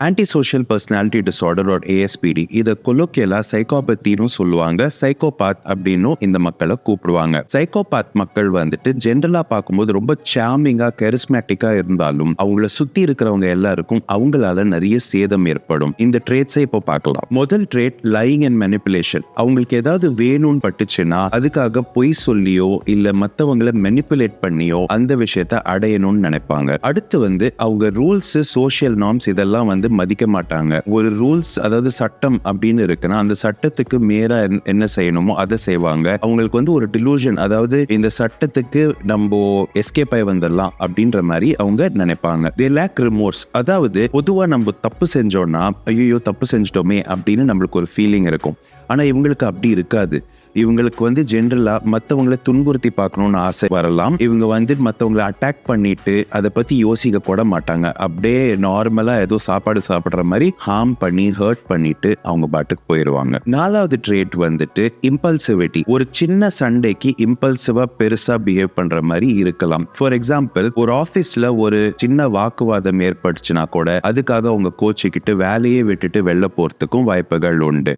Anti social personality disorder ஒரு ASPD, இதை கொலோக்கியலா சைக்கோபத்தின்னு சொல்லுவாங்க. சைக்கோபாத் அப்படின்னும் இந்த மக்களை கூப்பிடுவாங்க. சைக்கோபாத் மக்கள் வந்துட்டு ஜென்ரலா பார்க்கும்போது ரொம்ப சார்மிங்கா கரிஸ்மேட்டிக்கா இருந்தாலும் அவங்கள சுத்தி இருக்கிறவங்க எல்லாருக்கும் அவங்களால நிறைய சேதம் ஏற்படும். இந்த ட்ரேட்ஸை இப்போ பார்க்கலாம். முதல் ட்ரேட் லையிங் அண்ட் மேனிப்புலேஷன். அவங்களுக்கு ஏதாவது வேணும்னு பட்டுச்சுன்னா அதுக்காக பொய் சொல்லியோ இல்ல மத்தவங்களை மெனிப்புலேட் பண்ணியோ அந்த விஷயத்த அடையணும்னு நினைப்பாங்க. அடுத்து அவங்க ரூல்ஸ், சோஷியல் நார்ம்ஸ் இதெல்லாம் மதிக்க மாட்டாங்க. ஒரு ரூல்ஸ், அதாவது சட்டம் அப்படின்னு இருக்குன்னா அந்த சட்டத்துக்கு மேல என்ன செய்யணுமோ அதை செய்வாங்க. அவங்களுக்கு ஒரு டிலூஷன், அதாவது இந்த சட்டத்துக்கு நம்ம எஸ்கேப் ஆகி வந்துடலாம் அப்படின்ற மாதிரி அவங்க நினைப்பாங்க. they lack remorse. அதாவது பொதுவா நம்ம தப்பு செஞ்சோம்னா ஐயோ தப்பு செஞ்சிட்டோமே அப்படின்னு நம்மளுக்கு ஒரு ஃபீலிங் இருக்கும். ஆனா இவங்களுக்கு அப்படி இருக்காது. இவங்களுக்கு ஜென்ரலா மற்றவங்களை துன்புறுத்தி பார்க்கணும்னு ஆசை வரலாம். இவங்க மற்றவங்களை அட்டாக் பண்ணிட்டு அதை பத்தி யோசிக்க கூட மாட்டாங்க. அப்படியே நார்மலா ஏதோ சாப்பாடு சாப்பிடுற மாதிரி ஹார்ம் பண்ணி ஹர்ட் பண்ணிட்டு அவங்க பாட்டுக்கு போயிடுவாங்க. நாலாவது ட்ரேட் இம்பல்சிவிட்டி. ஒரு சின்ன சண்டைக்கு இம்பல்சிவா பெருசா பிஹேவ் பண்ற மாதிரி இருக்கலாம். ஃபார் எக்ஸாம்பிள், ஒரு ஆபீஸ்ல ஒரு சின்ன வாக்குவாதம் ஏற்பட்டுச்சுன்னா கூட அதுக்காக அவங்க கோச்சிக்கிட்டு வேலையே விட்டுட்டு வெளில போறதுக்கும் வாய்ப்புகள் உண்டு.